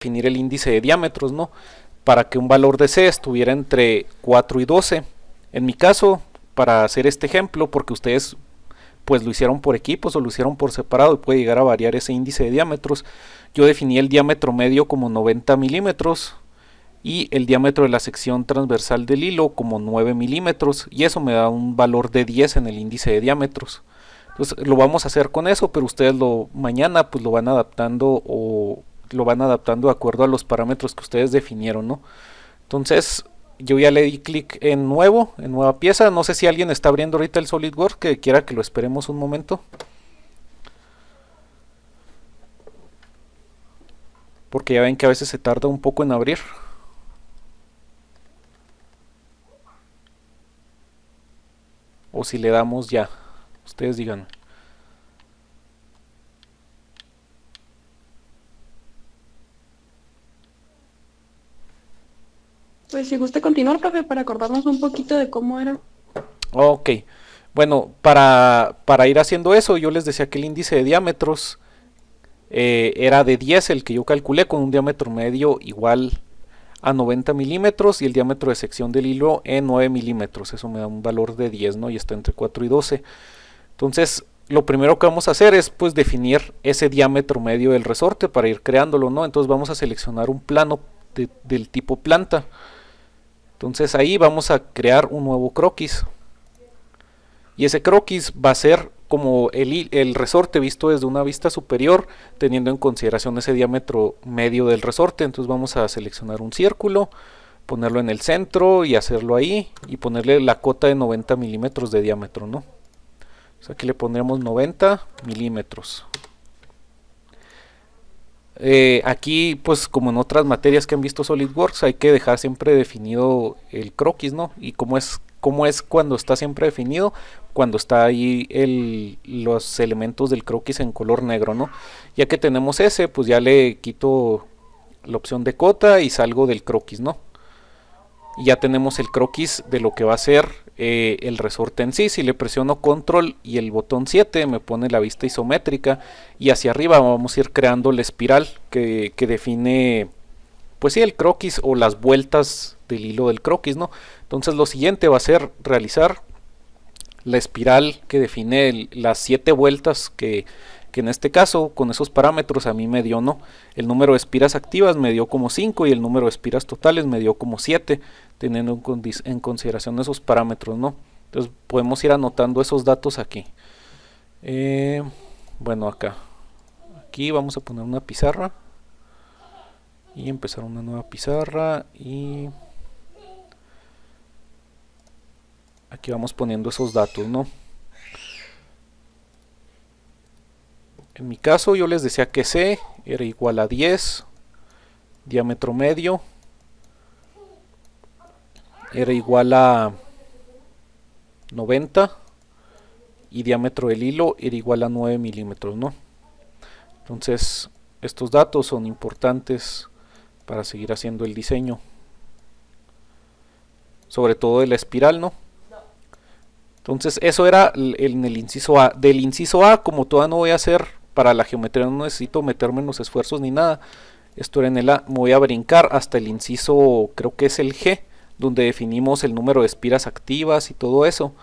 definir el índice de diámetros, ¿no? Para que un valor de C estuviera entre 4 y 12. En mi caso, para hacer este ejemplo, porque ustedes pues lo hicieron por equipos o lo hicieron por separado y puede llegar a variar ese índice de diámetros, yo definí el diámetro medio como 90 milímetros y el diámetro de la sección transversal del hilo como 9 milímetros, y eso me da un valor de 10 en el índice de diámetros. Entonces lo vamos a hacer con eso, pero ustedes mañana pues lo van adaptando o lo van adaptando de acuerdo a los parámetros que ustedes definieron, ¿no? Entonces yo ya le di clic en nuevo, en nueva pieza. No sé si alguien está abriendo ahorita el SolidWorks que quiera que lo esperemos un momento, porque ya ven que a veces se tarda un poco en abrir. O si le damos ya, ustedes digan. Pues si gusta continuar, profe, para acordarnos un poquito de cómo era. Ok, bueno, para ir haciendo eso, yo les decía que el índice de diámetros era de 10, el que yo calculé, con un diámetro medio igual a 90 milímetros y el diámetro de sección del hilo en 9 milímetros. Eso me da un valor de 10, ¿no? Y está entre 4 y 12. Entonces, lo primero que vamos a hacer es pues definir ese diámetro medio del resorte para ir creándolo, ¿no? Entonces vamos a seleccionar un plano del tipo planta. Entonces ahí vamos a crear un nuevo croquis. Y ese croquis va a ser como el resorte visto desde una vista superior, teniendo en consideración ese diámetro medio del resorte. Entonces vamos a seleccionar un círculo, ponerlo en el centro y hacerlo ahí, y ponerle la cota de 90 milímetros de diámetro, ¿no? Entonces aquí le pondremos 90 milímetros. Aquí, pues como en otras materias que han visto SolidWorks, hay que dejar siempre definido el croquis, ¿no? Y cómo es cuando está siempre definido, cuando está ahí los elementos del croquis en color negro, ¿no? Ya que tenemos ese, pues ya le quito la opción de cota y salgo del croquis, ¿no? Y ya tenemos el croquis de lo que va a ser el resorte en sí. Si le presiono control y el botón 7 me pone la vista isométrica, y hacia arriba vamos a ir creando la espiral que define pues sí el croquis o las vueltas del hilo del croquis, ¿no? Entonces lo siguiente va a ser realizar la espiral que define las 7 vueltas que en este caso con esos parámetros a mí me dio, ¿no? El número de espiras activas me dio como 5 y el número de espiras totales me dio como 7, teniendo en consideración esos parámetros, ¿no? Entonces podemos ir anotando esos datos aquí. Bueno, aquí vamos a poner una pizarra y empezar una nueva pizarra, y aquí vamos poniendo esos datos, ¿no? En mi caso yo les decía que C era igual a 10, diámetro medio era igual a 90 y diámetro del hilo era igual a 9 milímetros, ¿no? Entonces estos datos son importantes para seguir haciendo el diseño, sobre todo de la espiral, ¿no? Entonces eso era en el inciso A. Del inciso A, como todavía no voy a hacer para la geometría, no necesito meterme en los esfuerzos ni nada, esto era en el A, me voy a brincar hasta el inciso, creo que es el G, donde definimos el número de espiras activas y todo eso.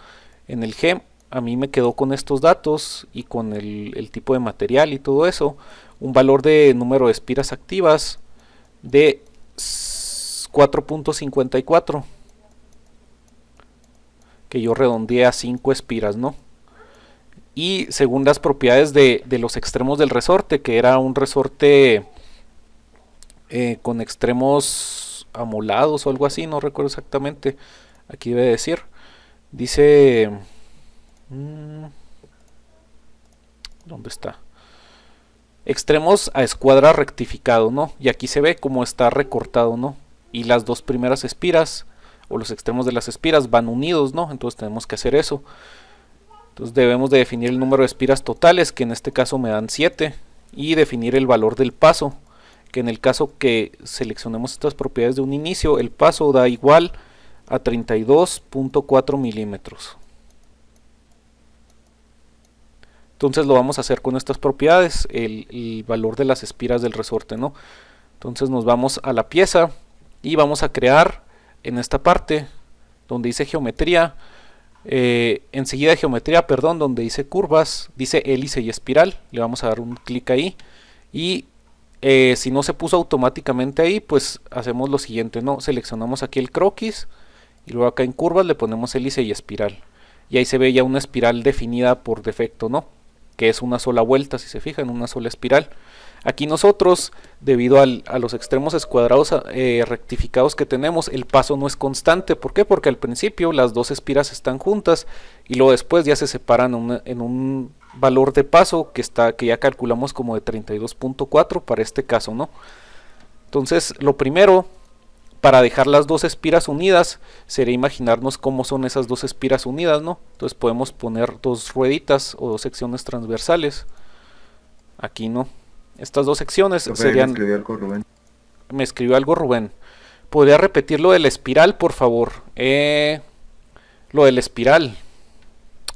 En el G a mí me quedó con estos datos y con el tipo de material y todo eso, un valor de número de espiras activas de 4.54, que yo redondeé a 5 espiras, ¿no? Y según las propiedades de los extremos del resorte, que era un resorte con extremos amolados o algo así, no recuerdo exactamente, aquí debe decir, dice, ¿dónde está? Extremos a escuadra rectificado, ¿no? Y aquí se ve cómo está recortado, ¿no? Y las dos primeras espiras o los extremos de las espiras van unidos, ¿no? Entonces tenemos que hacer eso. Entonces debemos de definir el número de espiras totales, que en este caso me dan 7, y definir el valor del paso, que en el caso que seleccionemos estas propiedades de un inicio, el paso da igual a 32.4 milímetros. Entonces lo vamos a hacer con estas propiedades, el valor de las espiras del resorte, ¿no? Entonces nos vamos a la pieza y vamos a crear en esta parte donde dice geometría, enseguida de geometría, perdón, donde dice curvas, dice hélice y espiral, le vamos a dar un clic ahí y si no se puso automáticamente ahí, pues hacemos lo siguiente, ¿no? Seleccionamos aquí el croquis y luego acá en curvas le ponemos hélice y espiral y ahí se ve ya una espiral definida por defecto, ¿no? Que es una sola vuelta, si se fijan, una sola espiral. Aquí nosotros, debido a los extremos escuadrados rectificados que tenemos, el paso no es constante. ¿Por qué? Porque al principio las dos espiras están juntas y luego después ya se separan en un valor de paso que ya calculamos como de 32.4 para este caso, ¿no? Entonces, lo primero, para dejar las dos espiras unidas, sería imaginarnos cómo son esas dos espiras unidas, ¿no? Entonces podemos poner dos rueditas o dos secciones transversales. Aquí, ¿no? Estas dos secciones serían... Me escribió algo Rubén. ¿Podría repetir lo de la espiral, por favor? Lo de la espiral.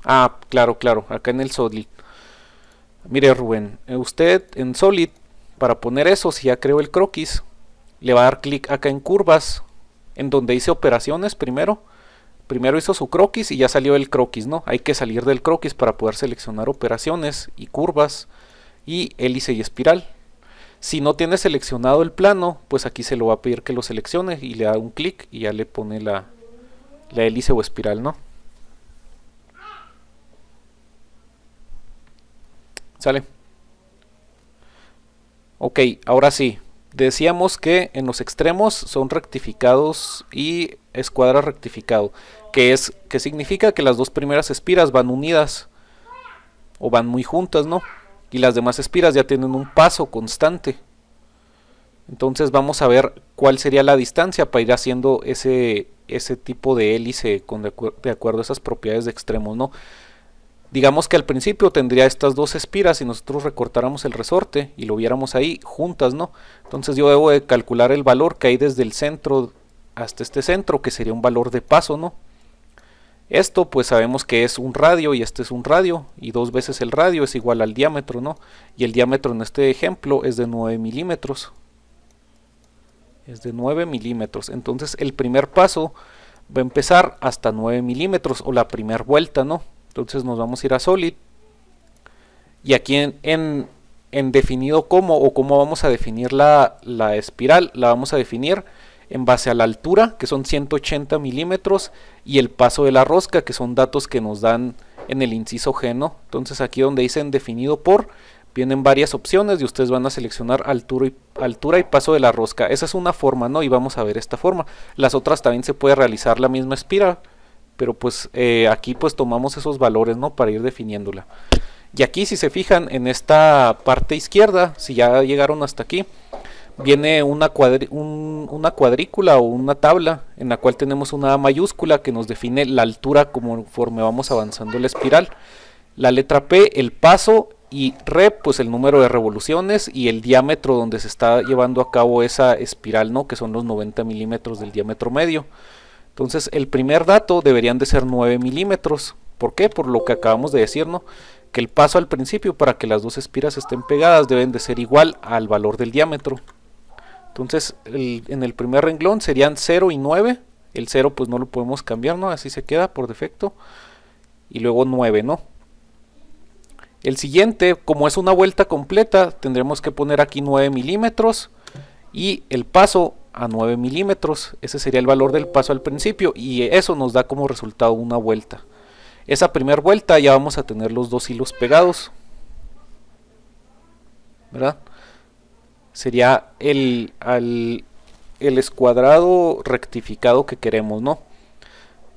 Ah, claro, acá en el Solid. Mire, Rubén, usted en Solid, para poner eso, si ya creó el croquis, le va a dar clic acá en curvas, en donde dice operaciones primero. Primero hizo su croquis y ya salió el croquis, ¿no? Hay que salir del croquis para poder seleccionar operaciones y curvas y hélice y espiral. Si no tiene seleccionado el plano, pues aquí se lo va a pedir que lo seleccione y le da un clic y ya le pone la hélice o espiral, ¿no? ¿Sale? Ok, ahora sí. Decíamos que en los extremos son rectificados y escuadra rectificado, que significa que las dos primeras espiras van unidas o van muy juntas, ¿no? Y las demás espiras ya tienen un paso constante. Entonces vamos a ver cuál sería la distancia para ir haciendo ese tipo de hélice de acuerdo a esas propiedades de extremos, ¿no? Digamos que al principio tendría estas dos espiras si nosotros recortáramos el resorte y lo viéramos ahí juntas, ¿no? Entonces yo debo de calcular el valor que hay desde el centro hasta este centro, que sería un valor de paso, ¿no? Esto pues sabemos que es un radio y este es un radio y 2 veces el radio es igual al diámetro, ¿no? Y el diámetro en este ejemplo es de 9 milímetros. Es de 9 milímetros. Entonces el primer paso va a empezar hasta 9 milímetros o la primera vuelta, ¿no? Entonces nos vamos a ir a Solid y aquí en definido cómo vamos a definir la espiral, la vamos a definir en base a la altura, que son 180 milímetros, y el paso de la rosca, que son datos que nos dan en el inciso G, ¿no? Entonces aquí donde dicen definido por, vienen varias opciones y ustedes van a seleccionar altura y paso de la rosca. Esa es una forma, ¿no? Y vamos a ver esta forma. Las otras también se puede realizar la misma espiral, pero pues aquí pues tomamos esos valores, ¿no? Para ir definiéndola. Y aquí si se fijan en esta parte izquierda, si ya llegaron hasta aquí, viene una cuadrícula o una tabla en la cual tenemos una A mayúscula que nos define la altura conforme vamos avanzando la espiral. La letra P, el paso, y rep, pues el número de revoluciones, y el diámetro donde se está llevando a cabo esa espiral, ¿no? Que son los 90 milímetros del diámetro medio. Entonces el primer dato deberían de ser 9 milímetros. ¿Por qué? Por lo que acabamos de decir, ¿no? Que el paso al principio para que las dos espiras estén pegadas deben de ser igual al valor del diámetro. Entonces en el primer renglón serían 0 y 9. El 0 pues no lo podemos cambiar, ¿no? Así se queda por defecto. Y luego 9, ¿no? El siguiente, como es una vuelta completa, tendremos que poner aquí 9 milímetros y el paso a 9 milímetros. Ese sería el valor del paso al principio y eso nos da como resultado una vuelta. Esa primera vuelta ya vamos a tener los dos hilos pegados, ¿verdad? Sería el escuadrado rectificado que queremos, ¿no?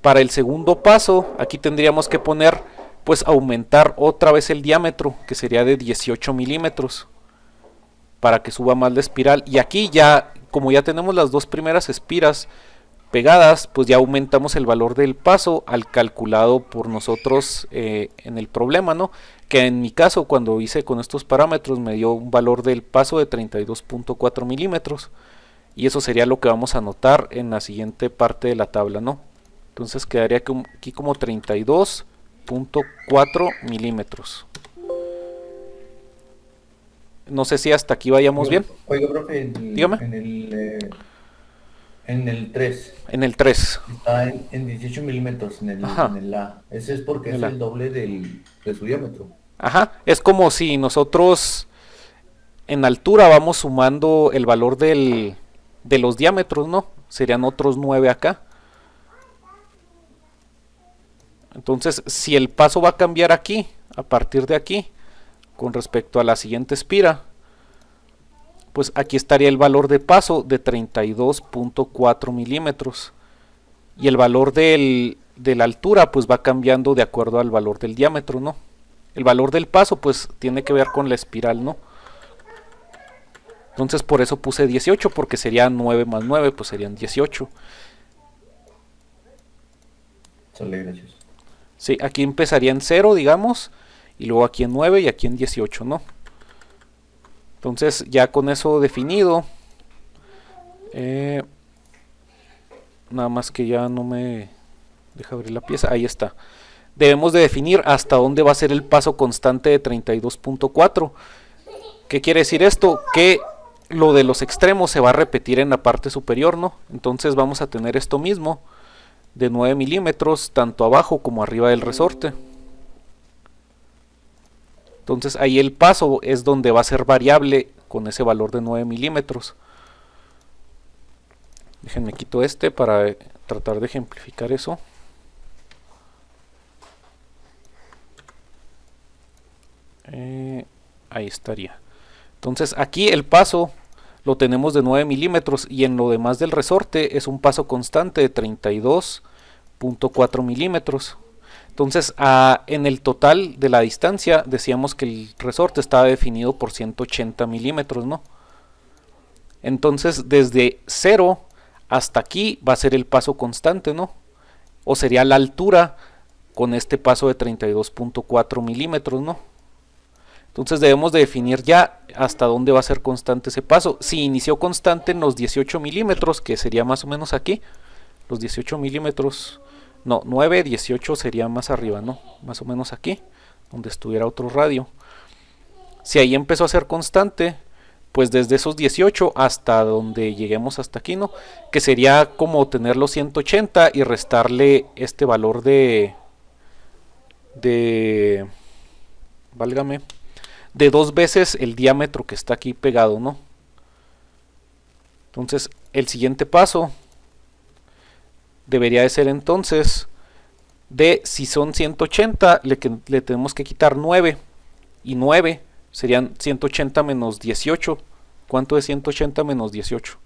Para el segundo paso, aquí tendríamos que poner, pues aumentar otra vez el diámetro, que sería de 18 milímetros, para que suba más la espiral. Y aquí ya, como ya tenemos las dos primeras espiras pegadas, pues ya aumentamos el valor del paso al calculado por nosotros en el problema, ¿no? Que en mi caso, cuando hice con estos parámetros, me dio un valor del paso de 32.4 milímetros. Y eso sería lo que vamos a anotar en la siguiente parte de la tabla, ¿no? Entonces quedaría aquí como 32.4 milímetros. No sé si hasta aquí vayamos bien. Oiga, profe, Dígame. en el 3 En el 3. está en 18 milímetros Ajá. en el A. Ese es porque En es la- el doble de su diámetro. Ajá. Es como si nosotros en altura vamos sumando el valor de los diámetros, ¿no? Serían otros 9 acá. Entonces, si el paso va a cambiar aquí, a partir de aquí, con respecto a la siguiente espira, pues aquí estaría el valor de paso de 32.4 milímetros. Y el valor de la altura pues va cambiando de acuerdo al valor del diámetro, ¿no? El valor del paso pues tiene que ver con la espiral, ¿no? Entonces por eso puse 18, porque sería 9 más 9, pues serían 18. Sale, gracias. Sí, aquí empezaría en 0, digamos, y luego aquí en 9 y aquí en 18, ¿no? Entonces ya con eso definido, nada más que ya no me deja abrir la pieza, ahí está. Debemos de definir hasta dónde va a ser el paso constante de 32.4. ¿Qué quiere decir esto? Que lo de los extremos se va a repetir en la parte superior, ¿no? Entonces vamos a tener esto mismo de 9 milímetros tanto abajo como arriba del resorte. Entonces ahí el paso es donde va a ser variable con ese valor de 9 milímetros. Déjenme quito este para tratar de ejemplificar eso. Ahí estaría. Entonces aquí el paso lo tenemos de 9 milímetros y en lo demás del resorte es un paso constante de 32.4 milímetros. Entonces en el total de la distancia decíamos que el resorte estaba definido por 180 milímetros, ¿no? Entonces desde 0 hasta aquí va a ser el paso constante, ¿no? O sería la altura con este paso de 32.4 milímetros, ¿no? Entonces debemos de definir ya hasta dónde va a ser constante ese paso. Si inició constante en los 18 milímetros, que sería más o menos aquí, los 18 milímetros, no, 9, 18 sería más arriba, ¿no? Más o menos aquí, donde estuviera otro radio. Si ahí empezó a ser constante, pues desde esos 18 hasta donde lleguemos hasta aquí, ¿no? Que sería como tener los 180 y restarle este valor válgame, de 2 veces el diámetro que está aquí pegado, ¿no? Entonces el siguiente paso debería de ser entonces de, si son 180 le tenemos que quitar 9 y 9 serían 180 menos 18. ¿Cuánto es 180 menos 18?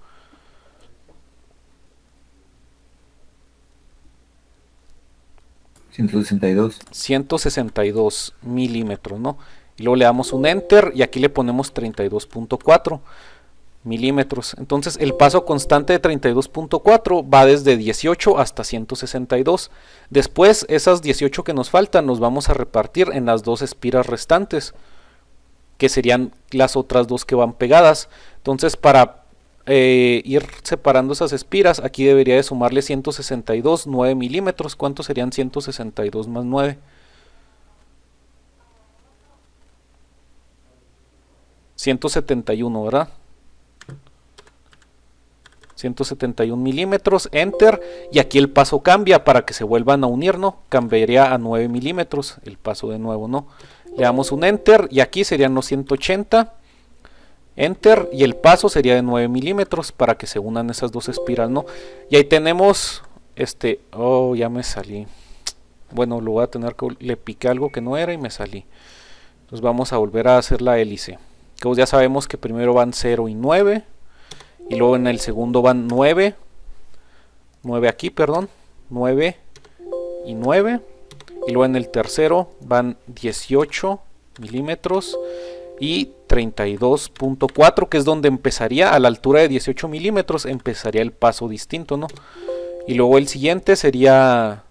162. 162 milímetros, ¿no? Y luego le damos un enter y aquí le ponemos 32.4 milímetros. Entonces el paso constante de 32.4 va desde 18 hasta 162. Después esas 18 que nos faltan nos vamos a repartir en las dos espiras restantes, que serían las otras dos que van pegadas. Entonces para ir separando esas espiras, aquí debería de sumarle 162, 9 milímetros. ¿Cuántos serían 162 más 9? 171, ¿verdad? 171 milímetros, enter, y aquí el paso cambia para que se vuelvan a unir, ¿no? Cambiaría a 9 milímetros el paso de nuevo, ¿no? Le damos un enter y aquí serían los 180, enter, y el paso sería de 9 milímetros para que se unan esas dos espiras, ¿no? Y ahí tenemos oh, ya me salí. Bueno, lo voy a tener que, le piqué algo que no era y me salí. Entonces vamos a volver a hacer la hélice. Que ya sabemos que primero van 0 y 9. Y luego en el segundo van 9. 9 aquí, perdón. 9 y 9. Y luego en el tercero van 18 milímetros y 32.4, que es donde empezaría, a la altura de 18 milímetros, empezaría el paso distinto, ¿no? Y luego el siguiente sería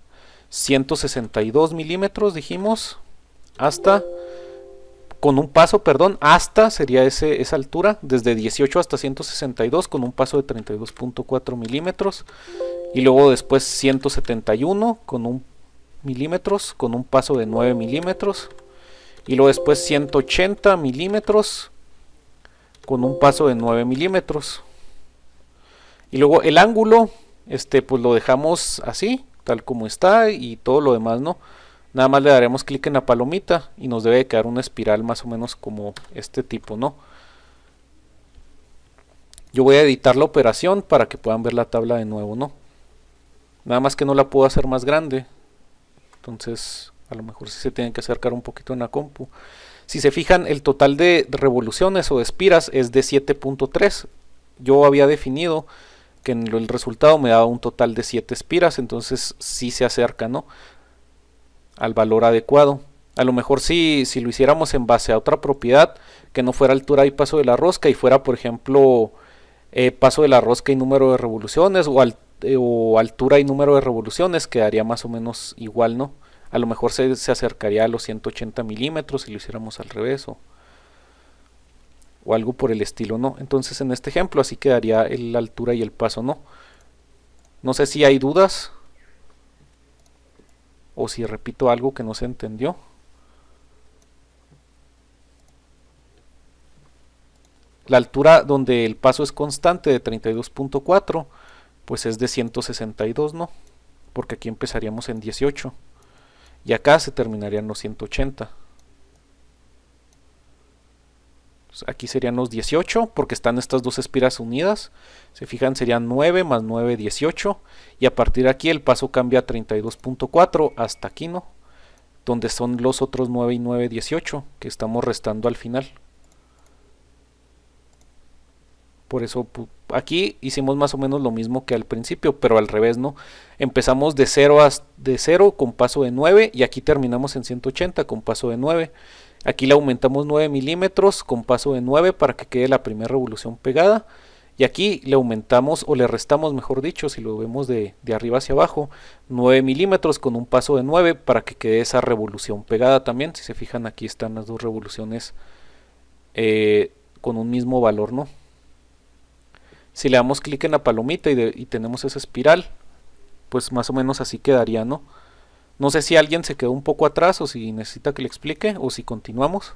162 milímetros, dijimos, hasta... con un paso, perdón, hasta sería esa altura, desde 18 hasta 162 con un paso de 32.4 milímetros. Y luego después 171 con un milímetros, con un paso de 9 milímetros. Y luego después 180 milímetros con un paso de 9 milímetros. Y luego el ángulo, pues lo dejamos así, tal como está, y todo lo demás, ¿no? Nada más le daremos clic en la palomita y nos debe quedar una espiral más o menos como este tipo, ¿no? Yo voy a editar la operación para que puedan ver la tabla de nuevo, ¿no? Nada más que no la puedo hacer más grande. Entonces, a lo mejor sí se tienen que acercar un poquito en la compu. Si se fijan, el total de revoluciones o de espiras es de 7.3. Yo había definido que en el resultado me daba un total de 7 espiras, entonces sí se acerca, ¿no?, al valor adecuado. A lo mejor si lo hiciéramos en base a otra propiedad, que no fuera altura y paso de la rosca, y fuera, por ejemplo, paso de la rosca y número de revoluciones, o altura y número de revoluciones, quedaría más o menos igual, ¿no? A lo mejor se acercaría a los 180 milímetros si lo hiciéramos al revés, o algo por el estilo, ¿no? Entonces en este ejemplo así quedaría la altura y el paso, ¿no? No sé si hay dudas o si repito algo que no se entendió. La altura donde el paso es constante de 32.4, pues es de 162, ¿no? Porque aquí empezaríamos en 18 y acá se terminarían los 180. Aquí serían los 18 porque están estas dos espiras unidas. Se fijan, serían 9 más 9, 18. Y a partir de aquí el paso cambia a 32.4 hasta aquí, ¿no? Donde son los otros 9 y 9, 18 que estamos restando al final. Por eso aquí hicimos más o menos lo mismo que al principio, pero al revés, ¿no? Empezamos de 0 con paso de 9 y aquí terminamos en 180 con paso de 9. Aquí le aumentamos 9 milímetros con paso de 9 para que quede la primera revolución pegada. Y aquí le aumentamos, o le restamos, mejor dicho, si lo vemos de arriba hacia abajo, 9 milímetros con un paso de 9 para que quede esa revolución pegada también. Si se fijan, aquí están las dos revoluciones con un mismo valor, ¿no? Si le damos clic en la palomita y tenemos esa espiral, pues más o menos así quedaría, ¿no? No sé si alguien se quedó un poco atrás o si necesita que le explique o si continuamos.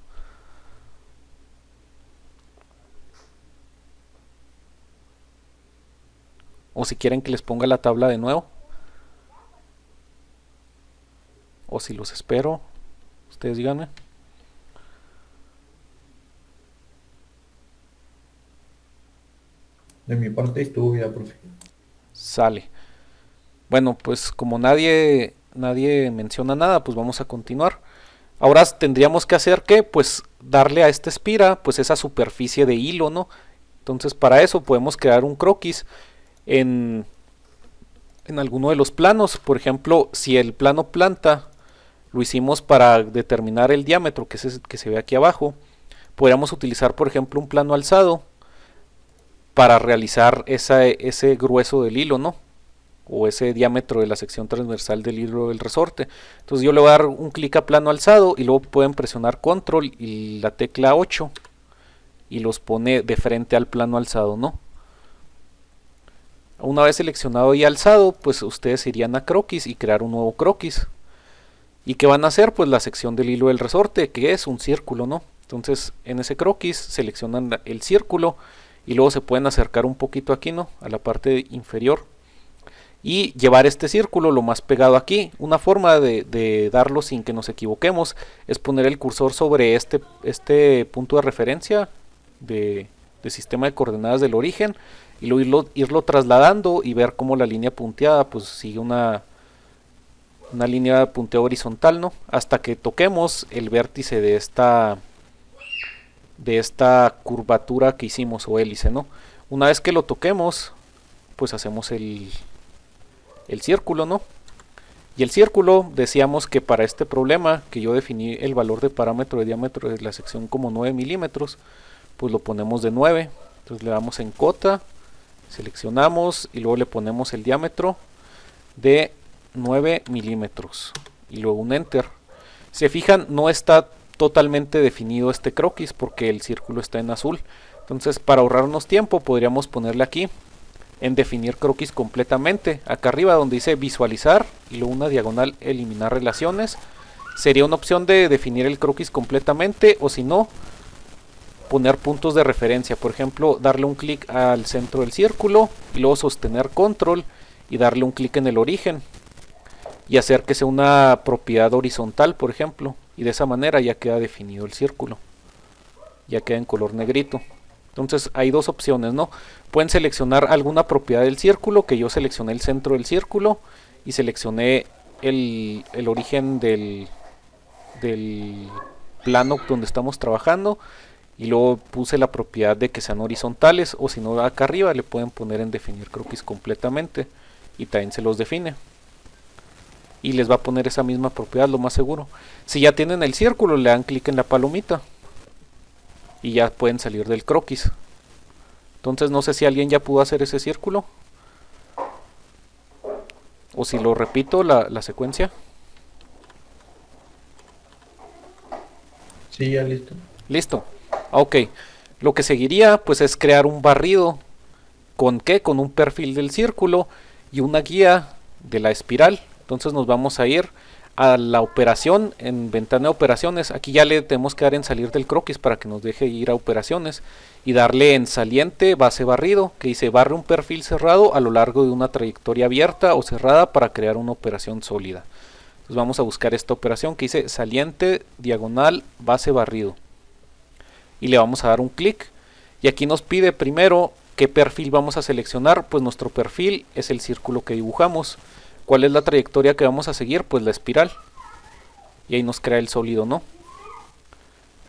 O si quieren que les ponga la tabla de nuevo. O si los espero. Ustedes díganme. De mi parte estuvo ya, profe. Sale. Bueno, pues como nadie menciona nada, pues vamos a continuar. Ahora tendríamos que hacer que, pues, darle a esta espira, pues, esa superficie de hilo, ¿no? Entonces, para eso podemos crear un croquis en alguno de los planos. Por ejemplo, si el plano planta lo hicimos para determinar el diámetro, que es el que se ve aquí abajo, podríamos utilizar, por ejemplo, un plano alzado para realizar ese grueso del hilo, ¿no? O ese diámetro de la sección transversal del hilo del resorte. Entonces yo le voy a dar un clic a plano alzado y luego pueden presionar control y la tecla 8 y los pone de frente al plano alzado, ¿no? Una vez seleccionado y alzado, pues ustedes irían a croquis y crear un nuevo croquis. ¿Y qué van a hacer? Pues la sección del hilo del resorte, que es un círculo, ¿no? Entonces en ese croquis seleccionan el círculo y luego se pueden acercar un poquito aquí, ¿no? A la parte inferior y llevar este círculo lo más pegado aquí. Una forma de darlo sin que nos equivoquemos es poner el cursor sobre este punto de referencia de sistema de coordenadas del origen y luego irlo trasladando y ver cómo la línea punteada pues sigue una línea de punteo horizontal, ¿no? Hasta que toquemos el vértice de esta curvatura que hicimos o hélice, ¿no? Una vez que lo toquemos, pues hacemos el círculo, ¿no? Y el círculo, decíamos que para este problema, que yo definí el valor de parámetro de diámetro de la sección como 9 milímetros, pues lo ponemos de 9. Entonces le damos en cota, seleccionamos y luego le ponemos el diámetro de 9 milímetros y luego un enter. Se fijan, no está totalmente definido este croquis porque el círculo está en azul. Entonces, para ahorrarnos tiempo, podríamos ponerle aquí en definir croquis completamente. Acá arriba donde dice visualizar y luego una diagonal eliminar relaciones, sería una opción de definir el croquis completamente, o si no, poner puntos de referencia. Por ejemplo, darle un clic al centro del círculo y luego sostener control y darle un clic en el origen y hacer que sea una propiedad horizontal, por ejemplo, y de esa manera ya queda definido el círculo, ya queda en color negrito. Entonces hay dos opciones, ¿no? Pueden seleccionar alguna propiedad del círculo, que yo seleccioné el centro del círculo y seleccioné el origen del plano donde estamos trabajando, y luego puse la propiedad de que sean horizontales, o si no, acá arriba le pueden poner en definir croquis completamente y también se los define y les va a poner esa misma propiedad, lo más seguro. Si ya tienen el círculo, le dan clic en la palomita y ya pueden salir del croquis. Entonces no sé si alguien ya pudo hacer ese círculo o si lo repito la secuencia. Sí, ya listo. Listo. Ok. Lo que seguiría pues es crear un barrido. ¿Con qué? Con un perfil del círculo y una guía de la espiral. Entonces nos vamos a ir a la operación en ventana de operaciones. Aquí ya le tenemos que dar en salir del croquis para que nos deje ir a operaciones y darle en saliente base barrido, que dice barre un perfil cerrado a lo largo de una trayectoria abierta o cerrada para crear una operación sólida. Entonces vamos a buscar esta operación que dice saliente diagonal base barrido y le vamos a dar un clic y aquí nos pide primero qué perfil vamos a seleccionar. Pues nuestro perfil es el círculo que dibujamos. ¿Cuál es la trayectoria que vamos a seguir? Pues la espiral. Y ahí nos crea el sólido, ¿no?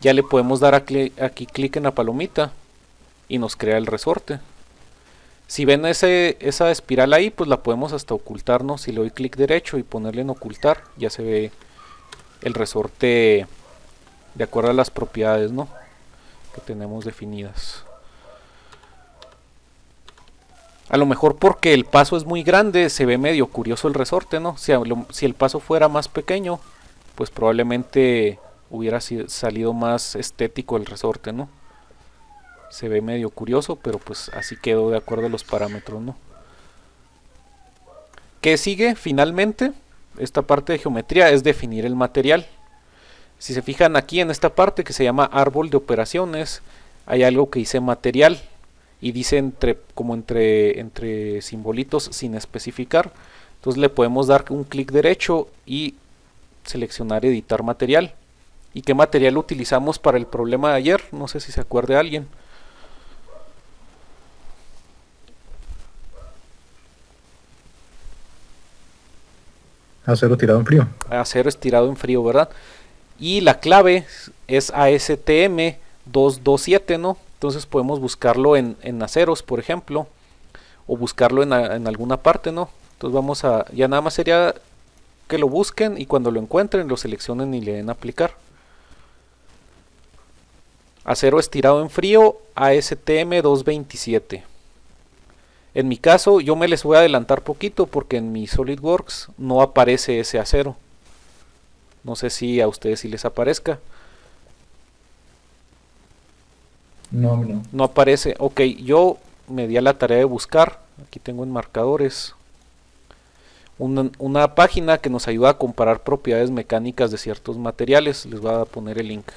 Ya le podemos dar aquí clic en la palomita y nos crea el resorte. Si ven esa espiral ahí, pues la podemos hasta ocultar, ¿no? Si le doy clic derecho y ponerle en ocultar, ya se ve el resorte de acuerdo a las propiedades, ¿no?, que tenemos definidas. A lo mejor porque el paso es muy grande se ve medio curioso el resorte, ¿no? Si el paso fuera más pequeño, pues probablemente hubiera salido más estético el resorte, ¿no? Se ve medio curioso, pero pues así quedó de acuerdo a los parámetros, ¿no? ¿Qué sigue finalmente? Esta parte de geometría es definir el material. Si se fijan aquí en esta parte que se llama árbol de operaciones, hay algo que dice material y dice entre simbolitos sin especificar. Entonces le podemos dar un clic derecho y seleccionar editar material. ¿Y qué material utilizamos para el problema de ayer? No sé si se acuerde alguien. Acero tirado en frío. Acero estirado en frío, ¿verdad? Y la clave es ASTM 227, ¿no? Entonces podemos buscarlo en aceros, por ejemplo, o buscarlo en alguna parte, ¿no? Entonces vamos a, ya nada más sería que lo busquen y cuando lo encuentren lo seleccionen y le den a aplicar. Acero estirado en frío ASTM 227. En mi caso yo me les voy a adelantar poquito porque en mi SolidWorks no aparece ese acero. No sé si a ustedes sí les aparezca. No, no. No aparece. Ok, yo me di a la tarea de buscar. Aquí tengo en marcadores una página que nos ayuda a comparar propiedades mecánicas de ciertos materiales. Les voy a poner el link.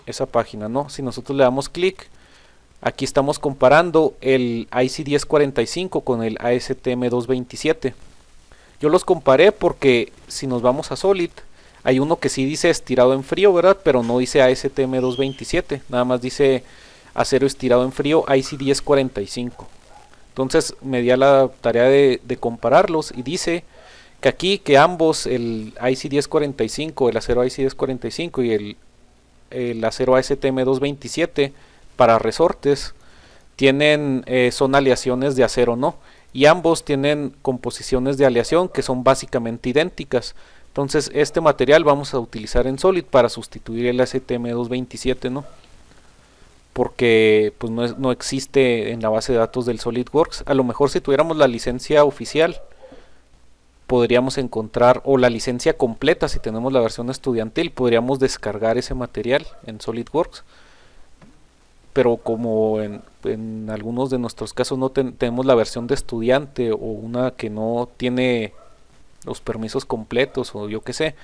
Esa página, ¿no? Si nosotros le damos clic, aquí estamos comparando el IC 1045 con el ASTM 227. Yo los comparé porque si nos vamos a Solid, hay uno que sí dice estirado en frío, ¿verdad? Pero no dice ASTM 227, nada más dice acero estirado en frío IC 1045. Entonces me di a la tarea de compararlos y dice que aquí que ambos, el IC 1045, el acero IC 1045 y el acero ASTM 227 para resortes tienen son aleaciones de acero, ¿no? Y ambos tienen composiciones de aleación que son básicamente idénticas. Entonces este material vamos a utilizar en Solid para sustituir el ASTM 227, ¿no? Porque pues no existe en la base de datos del SolidWorks. A lo mejor si tuviéramos la licencia oficial podríamos encontrar, o la licencia completa si tenemos la versión estudiantil, podríamos descargar ese material en SolidWorks. Pero como en algunos de nuestros casos no tenemos la versión de estudiante o una que no tiene los permisos completos o yo que sé,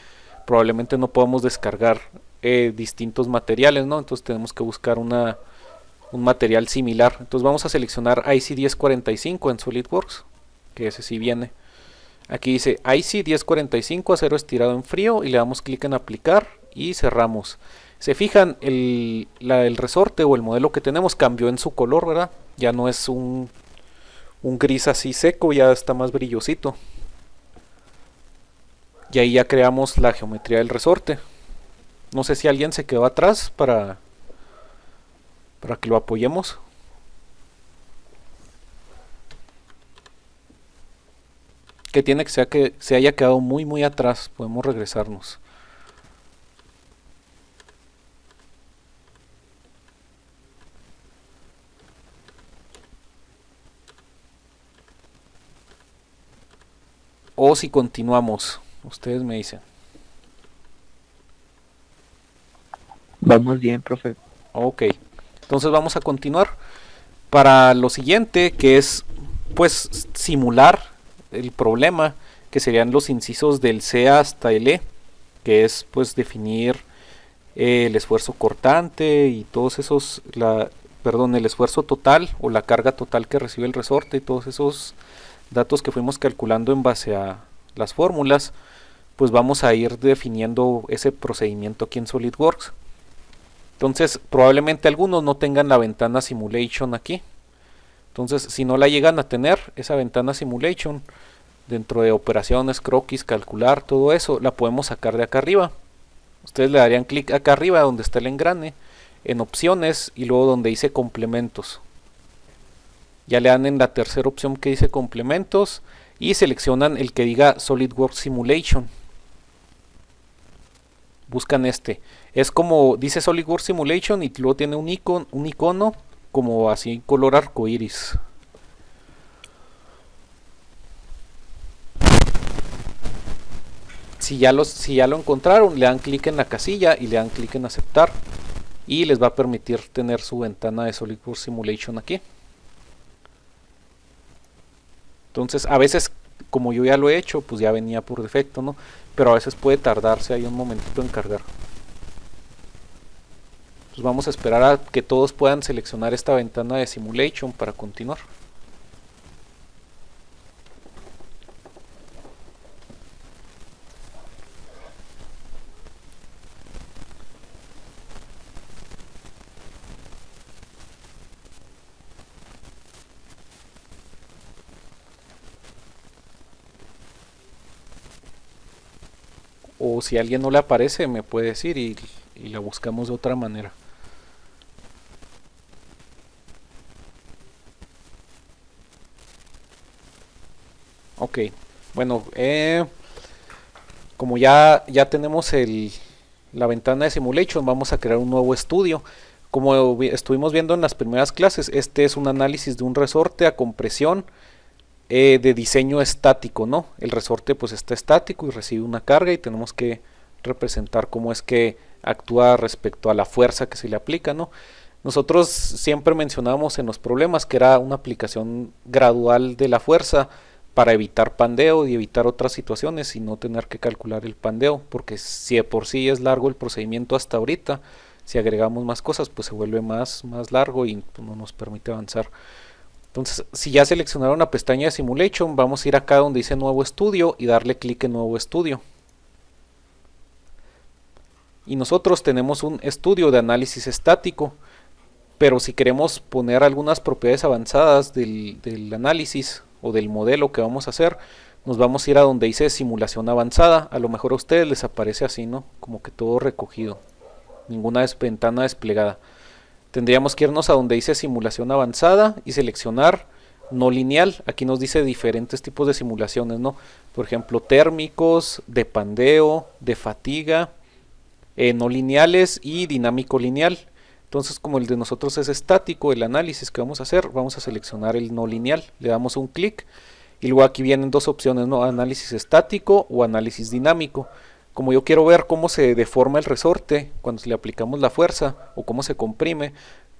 probablemente no podamos descargar distintos materiales, ¿no? Entonces tenemos que buscar un material similar. Entonces vamos a seleccionar IC1045 en SolidWorks, que ese sí viene. Aquí dice IC1045 acero estirado en frío y le damos clic en aplicar y cerramos. Se fijan, el resorte o el modelo que tenemos cambió en su color, ¿verdad? Ya no es un gris así seco, ya está más brillosito. Y ahí ya creamos la geometría del resorte. No sé si alguien se quedó atrás para que lo apoyemos. Que tiene que se haya quedado muy atrás. Podemos regresarnos. O si continuamos, ustedes me dicen. Vamos bien, profe. Ok, entonces vamos a continuar para lo siguiente, que es pues simular el problema, que serían los incisos del C hasta el E, que es pues definir el esfuerzo cortante y todos esos, el esfuerzo total o la carga total que recibe el resorte y todos esos datos que fuimos calculando en base a las fórmulas. Pues vamos a ir definiendo ese procedimiento aquí en SolidWorks. Entonces probablemente algunos no tengan la ventana Simulation aquí. Entonces si no la llegan a tener, esa ventana Simulation, dentro de operaciones, croquis, calcular, todo eso, la podemos sacar de acá arriba. Ustedes le darían clic acá arriba donde está el engrane, en opciones y luego donde dice complementos. Ya le dan en la tercera opción que dice complementos y seleccionan el que diga SolidWorks Simulation. Buscan este. Es como dice SolidWorks Simulation y luego tiene un icono como así color arcoiris. Si ya lo encontraron, le dan clic en la casilla y le dan clic en aceptar. Y les va a permitir tener su ventana de SolidWorks Simulation aquí. Entonces a veces, como yo ya lo he hecho, pues ya venía por defecto, ¿no? Pero a veces puede tardarse ahí un momentito en cargar. Pues vamos a esperar a que todos puedan seleccionar esta ventana de Simulation para continuar. O si a alguien no le aparece, me puede decir y la buscamos de otra manera. Ok, bueno, como ya tenemos la ventana de Simulation, vamos a crear un nuevo estudio. Como estuvimos viendo en las primeras clases, este es un análisis de un resorte a compresión de diseño estático, ¿no? El resorte pues está estático y recibe una carga y tenemos que representar cómo es que actúa respecto a la fuerza que se le aplica, ¿no? Nosotros siempre mencionábamos en los problemas que era una aplicación gradual de la fuerza para evitar pandeo y evitar otras situaciones y no tener que calcular el pandeo, porque si de por sí es largo el procedimiento hasta ahorita, si agregamos más cosas pues se vuelve más largo y no nos permite avanzar. Entonces, si ya seleccionaron la pestaña de Simulation, vamos a ir acá donde dice Nuevo Estudio y darle clic en Nuevo Estudio. Y nosotros tenemos un estudio de análisis estático, pero si queremos poner algunas propiedades avanzadas del análisis o del modelo que vamos a hacer, nos vamos a ir a donde dice Simulación Avanzada. A lo mejor a ustedes les aparece así, ¿no? Como que todo recogido, ninguna ventana desplegada. Tendríamos que irnos a donde dice Simulación Avanzada y seleccionar no lineal. Aquí nos dice diferentes tipos de simulaciones, ¿no? Por ejemplo, térmicos, de pandeo, de fatiga, no lineales y dinámico lineal. Entonces, como el de nosotros es estático, el análisis que vamos a hacer, vamos a seleccionar el no lineal. Le damos un clic y luego aquí vienen dos opciones, ¿no? Análisis estático o análisis dinámico. Como yo quiero ver cómo se deforma el resorte cuando le aplicamos la fuerza o cómo se comprime,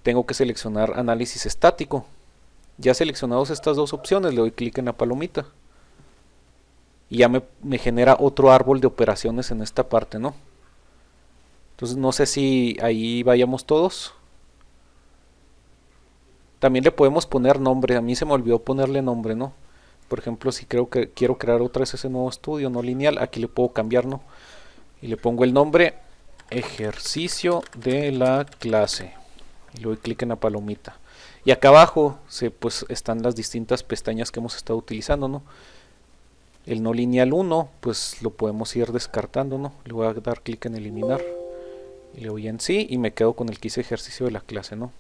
tengo que seleccionar análisis estático. Ya seleccionados estas dos opciones, le doy clic en la palomita. Y ya me genera otro árbol de operaciones en esta parte, ¿no? Entonces no sé si ahí vayamos todos. También le podemos poner nombre. A mí se me olvidó ponerle nombre, ¿no? Por ejemplo, si creo que quiero crear otra vez ese nuevo estudio no lineal, aquí le puedo cambiar, ¿no? Y le pongo el nombre ejercicio de la clase. Y le doy clic en la palomita. Y acá abajo pues están las distintas pestañas que hemos estado utilizando, ¿no? El no lineal 1, pues lo podemos ir descartando, ¿no? Le voy a dar clic en eliminar. Y le doy en sí y me quedo con el que hice ejercicio de la clase, ¿no?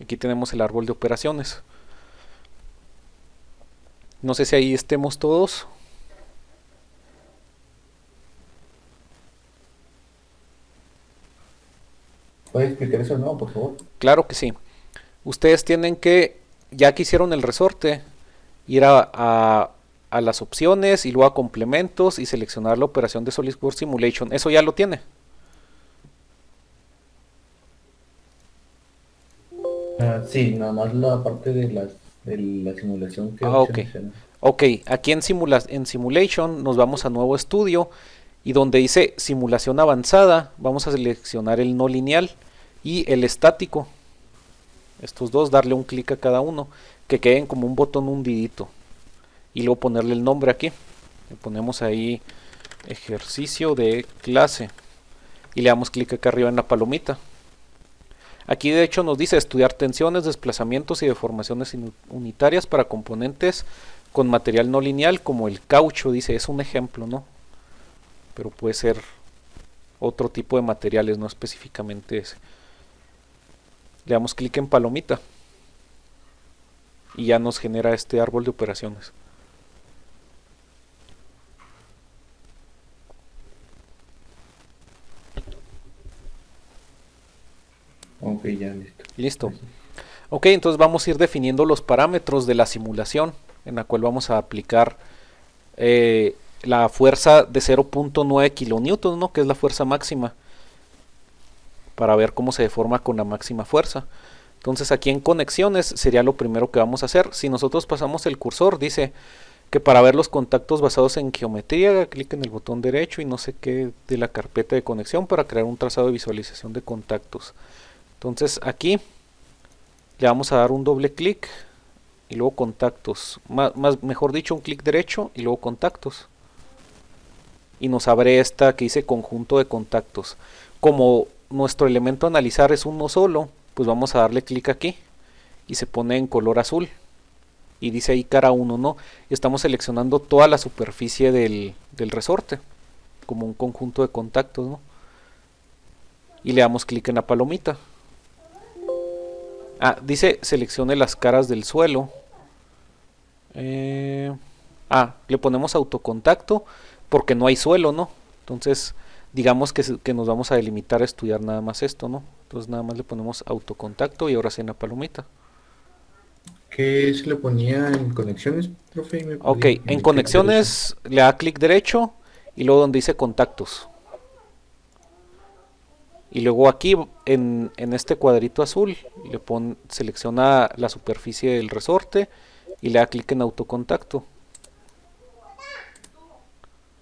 Aquí tenemos el árbol de operaciones. No sé si ahí estemos todos. ¿Puedes explicar eso de nuevo, por favor? Claro que sí. Ustedes tienen que, ya que hicieron el resorte, ir a las opciones y luego a complementos y seleccionar la operación de SolidWorks Simulation. Eso ya lo tiene. Sí, nada más la parte de la simulación que Ok. menciona. Ok, aquí en Simulation nos vamos a nuevo estudio y donde dice simulación avanzada vamos a seleccionar el no lineal y el estático. Estos dos, darle un clic a cada uno, que queden como un botón hundidito. Y luego ponerle el nombre aquí. Le ponemos ahí ejercicio de clase. Y le damos clic acá arriba en la palomita. Aquí de hecho nos dice estudiar tensiones, desplazamientos y deformaciones unitarias para componentes con material no lineal como el caucho. Dice, es un ejemplo, ¿no? Pero puede ser otro tipo de materiales, no específicamente ese. Le damos clic en palomita y ya nos genera este árbol de operaciones. Ok, ya listo. Listo. Gracias. Ok, entonces vamos a ir definiendo los parámetros de la simulación en la cual vamos a aplicar la fuerza de 0.9 kilonewtons, ¿no? Que es la fuerza máxima, para ver cómo se deforma con la máxima fuerza. Entonces aquí en conexiones sería lo primero que vamos a hacer. Si nosotros pasamos el cursor, dice que para ver los contactos basados en geometría, haga clic en el botón derecho y no sé qué de la carpeta de conexión para crear un trazado de visualización de contactos. Entonces aquí le vamos a dar un doble clic y luego contactos, mejor dicho un clic derecho y luego contactos. Y nos abre esta que dice conjunto de contactos. Como nuestro elemento a analizar es uno solo, pues vamos a darle clic aquí y se pone en color azul y dice ahí cara 1, ¿no? Y estamos seleccionando toda la superficie del resorte como un conjunto de contactos, ¿no? Y le damos clic en la palomita. Dice seleccione las caras del suelo. Le ponemos autocontacto porque no hay suelo, ¿no? Entonces digamos que nos vamos a delimitar a estudiar nada más esto, ¿no? Entonces nada más le ponemos autocontacto y ahora sí en la palomita. ¿Qué se le ponía en conexiones, profe? ¿Me Ok, podría en indicar conexiones le da clic derecho y luego donde dice contactos. Y luego aquí en este cuadrito azul selecciona la superficie del resorte y le da clic en autocontacto.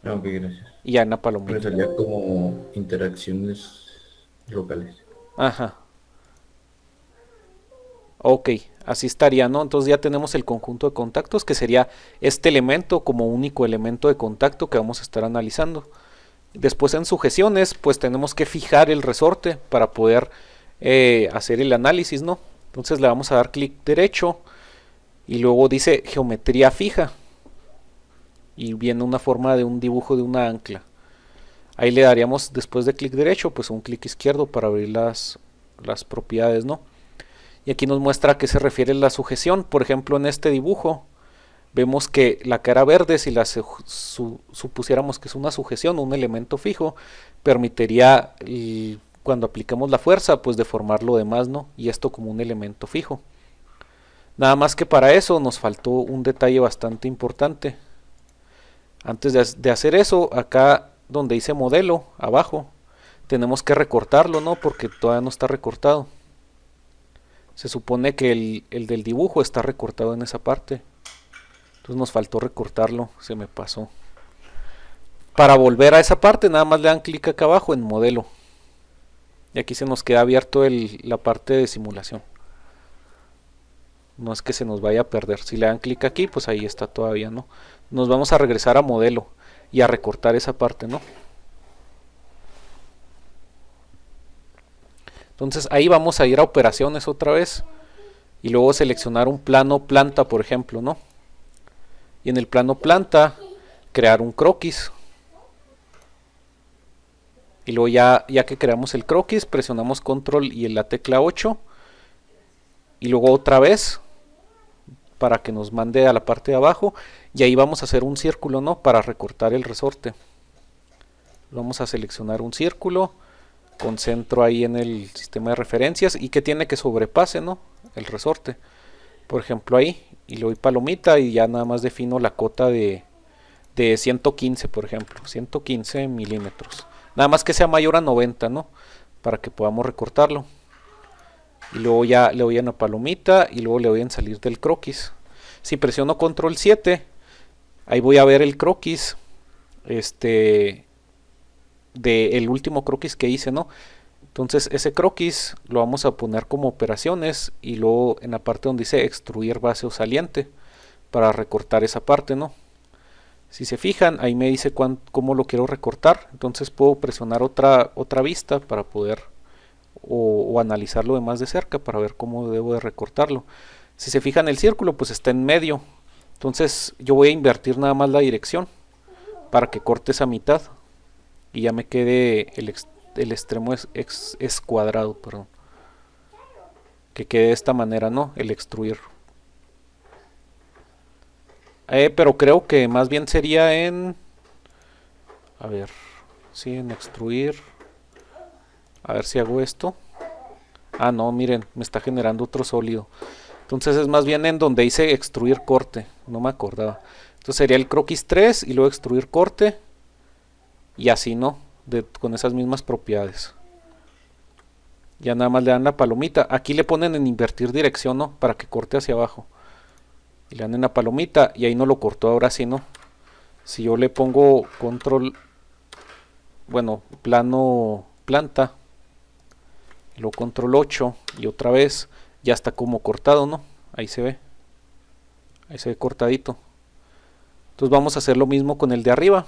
Ok, gracias. Y ya en la Me palomita. salía como interacciones locales. Ajá. Ok, así estaría, ¿no? Entonces ya tenemos el conjunto de contactos que sería este elemento como único elemento de contacto que vamos a estar analizando. Después en sujeciones pues tenemos que fijar el resorte para poder hacer el análisis, ¿no? Entonces le vamos a dar clic derecho y luego dice geometría fija y viene una forma de un dibujo de una ancla. Ahí le daríamos después de clic derecho pues un clic izquierdo para abrir las propiedades, ¿no? Y aquí nos muestra a qué se refiere la sujeción. Por ejemplo, en este dibujo vemos que la cara verde, si la supusiéramos que es una sujeción, un elemento fijo, permitiría cuando aplicamos la fuerza, pues deformar lo demás, ¿no? Y esto como un elemento fijo. Nada más que para eso nos faltó un detalle bastante importante. Antes de hacer eso, acá donde dice modelo, abajo, tenemos que recortarlo, ¿no? Porque todavía no está recortado. Se supone que el del dibujo está recortado en esa parte. Entonces nos faltó recortarlo, se me pasó. Para volver a esa parte nada más le dan clic acá abajo en modelo. Y aquí se nos queda abierto la parte de simulación. No es que se nos vaya a perder. Si le dan clic aquí, pues ahí está todavía, ¿no? Nos vamos a regresar a modelo y a recortar esa parte, ¿no? Entonces ahí vamos a ir a operaciones otra vez y luego seleccionar un plano planta, por ejemplo, ¿no? Y en el plano planta crear un croquis. Y luego ya que creamos el croquis, presionamos control y la tecla 8 y luego otra vez para que nos mande a la parte de abajo, y ahí vamos a hacer un círculo, ¿no? Para recortar el resorte. Vamos a seleccionar un círculo con centro ahí en el sistema de referencias y que tiene que sobrepase, ¿no? El resorte. Por ejemplo ahí, y le doy palomita y ya nada más defino la cota de 115, por ejemplo, 115 milímetros. Nada más que sea mayor a 90, ¿no? Para que podamos recortarlo. Y luego ya le doy en la palomita y luego le doy en salir del croquis. Si presiono control 7, ahí voy a ver el croquis del último croquis que hice, ¿no? Entonces ese croquis lo vamos a poner como operaciones y luego en la parte donde dice extruir base o saliente para recortar esa parte, ¿no? Si se fijan, ahí me dice cómo lo quiero recortar. Entonces puedo presionar otra vista para poder o analizarlo de más de cerca para ver cómo debo de recortarlo. Si se fijan, el círculo pues está en medio, entonces yo voy a invertir nada más la dirección para que corte esa mitad y ya me quede el extremo es cuadrado, perdón, que quede de esta manera, ¿no? El extruir. Pero creo que más bien sería en, a ver, sí, en extruir. A ver si hago esto. Ah, no, miren, me está generando otro sólido. Entonces es más bien en donde dice extruir corte. No me acordaba. Entonces sería el croquis 3 y luego extruir corte. Y así, ¿no? Con esas mismas propiedades. Ya nada más le dan la palomita. Aquí le ponen en invertir dirección, ¿no? Para que corte hacia abajo. Y le dan en la palomita y ahí no lo cortó, ahora sí, ¿no? Si yo le pongo control, bueno, plano planta, luego control 8 y otra vez ya está como cortado, ¿no? Ahí se ve cortadito. Entonces vamos a hacer lo mismo con el de arriba.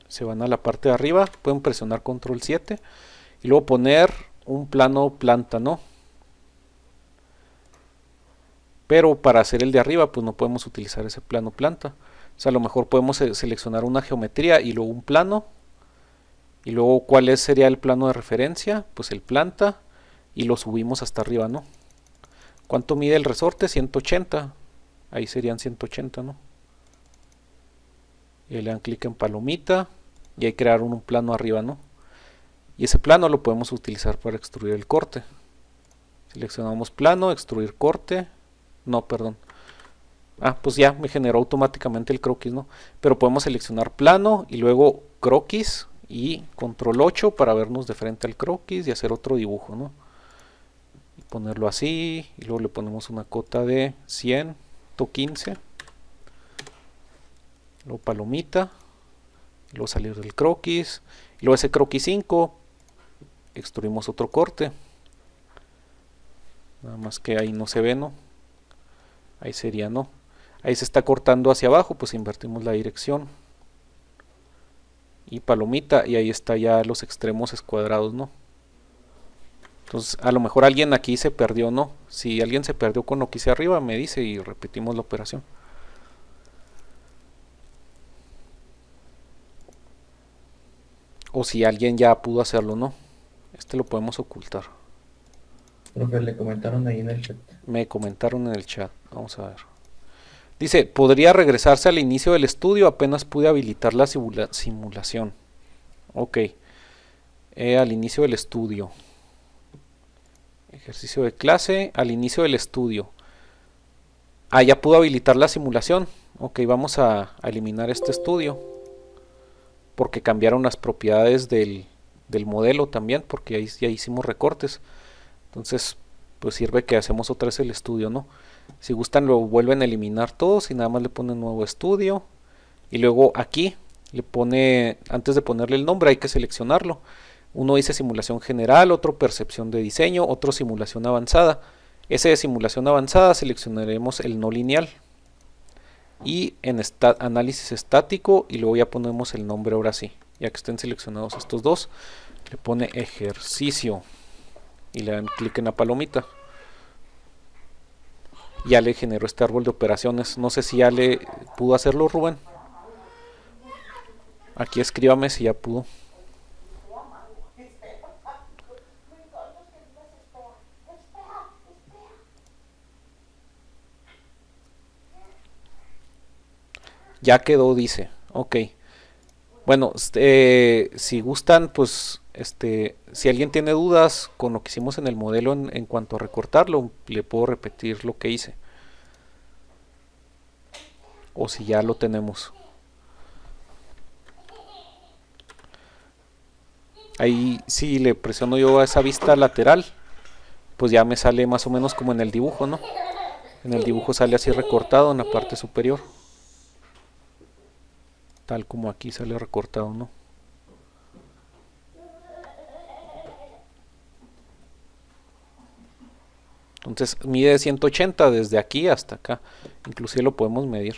Se van a la parte de arriba, pueden presionar control 7 y luego poner un plano planta, ¿no? Pero para hacer el de arriba pues no podemos utilizar ese plano planta. O sea, a lo mejor podemos seleccionar una geometría y luego un plano. Y luego, ¿cuál sería el plano de referencia? Pues el planta. Y lo subimos hasta arriba, ¿no? ¿Cuánto mide el resorte? 180. Ahí serían 180, ¿no? Y le dan clic en palomita. Y hay que crear un plano arriba, ¿no? Y ese plano lo podemos utilizar para extruir el corte. Seleccionamos plano, extruir corte. No, perdón. Ah, pues ya me generó automáticamente el croquis, ¿no? Pero podemos seleccionar plano y luego croquis y control 8 para vernos de frente al croquis y hacer otro dibujo, ¿no? Y ponerlo así y luego le ponemos una cota de 115. Luego palomita. Y luego salir del croquis. Y luego ese croquis 5 extruimos otro corte. Nada más que ahí no se ve, ¿no? Ahí sería, ¿no? Ahí se está cortando hacia abajo, pues invertimos la dirección. Y palomita, y ahí está ya los extremos escuadrados, ¿no? Entonces, a lo mejor alguien aquí se perdió, ¿no? Si alguien se perdió con lo que hice arriba, me dice y repetimos la operación. O si alguien ya pudo hacerlo, ¿no? Este lo podemos ocultar. Profe, le comentaron ahí en el chat. Me comentaron en el chat, vamos a ver. Dice, podría regresarse al inicio del estudio, apenas pude habilitar la simulación. Ok. Al inicio del estudio. Ejercicio de clase, al inicio del estudio. Ah, ya pudo habilitar la simulación. Ok, vamos a eliminar este estudio. Porque cambiaron las propiedades del modelo también, porque ahí ya hicimos recortes. Entonces, pues sirve que hacemos otra vez el estudio, ¿no? Si gustan lo vuelven a eliminar todos y nada más le ponen nuevo estudio. Y luego aquí le pone, antes de ponerle el nombre hay que seleccionarlo. Uno dice simulación general, otro percepción de diseño, otro simulación avanzada. Ese de simulación avanzada seleccionaremos el no lineal. Y en análisis estático, y luego ya ponemos el nombre ahora sí. Ya que estén seleccionados estos dos, le pone ejercicio y le dan clic en la palomita. Ya le generó este árbol de operaciones. No sé si ya le pudo hacerlo, Rubén. Aquí escríbame si ya pudo. Ya quedó, dice. Ok. Bueno, si gustan, pues, si alguien tiene dudas con lo que hicimos en el modelo en cuanto a recortarlo, le puedo repetir lo que hice. O si ya lo tenemos. Ahí, si le presiono yo a esa vista lateral, pues ya me sale más o menos como en el dibujo, ¿no? En el dibujo sale así recortado en la parte superior. Tal como aquí sale recortado, ¿no? Entonces mide 180 desde aquí hasta acá. Inclusive lo podemos medir.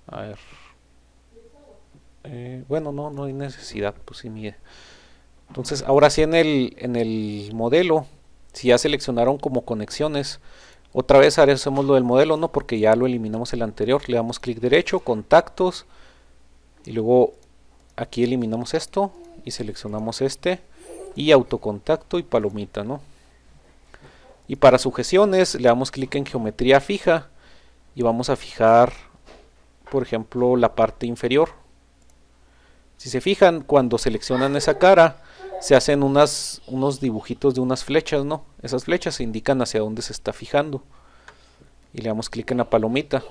A ver. Bueno, no hay necesidad, pues sí mide. Entonces ahora sí en el modelo, si ya seleccionaron como conexiones, otra vez hacemos lo del modelo, ¿no? Porque ya lo eliminamos el anterior. Le damos clic derecho, contactos, y luego aquí eliminamos esto y seleccionamos este, y autocontacto y palomita, ¿no? Y para sujeciones le damos clic en geometría fija y vamos a fijar, por ejemplo, la parte inferior. Si se fijan, cuando seleccionan esa cara, se hacen unos dibujitos de unas flechas, ¿no? Esas flechas indican hacia dónde se está fijando. Y le damos clic en la palomita.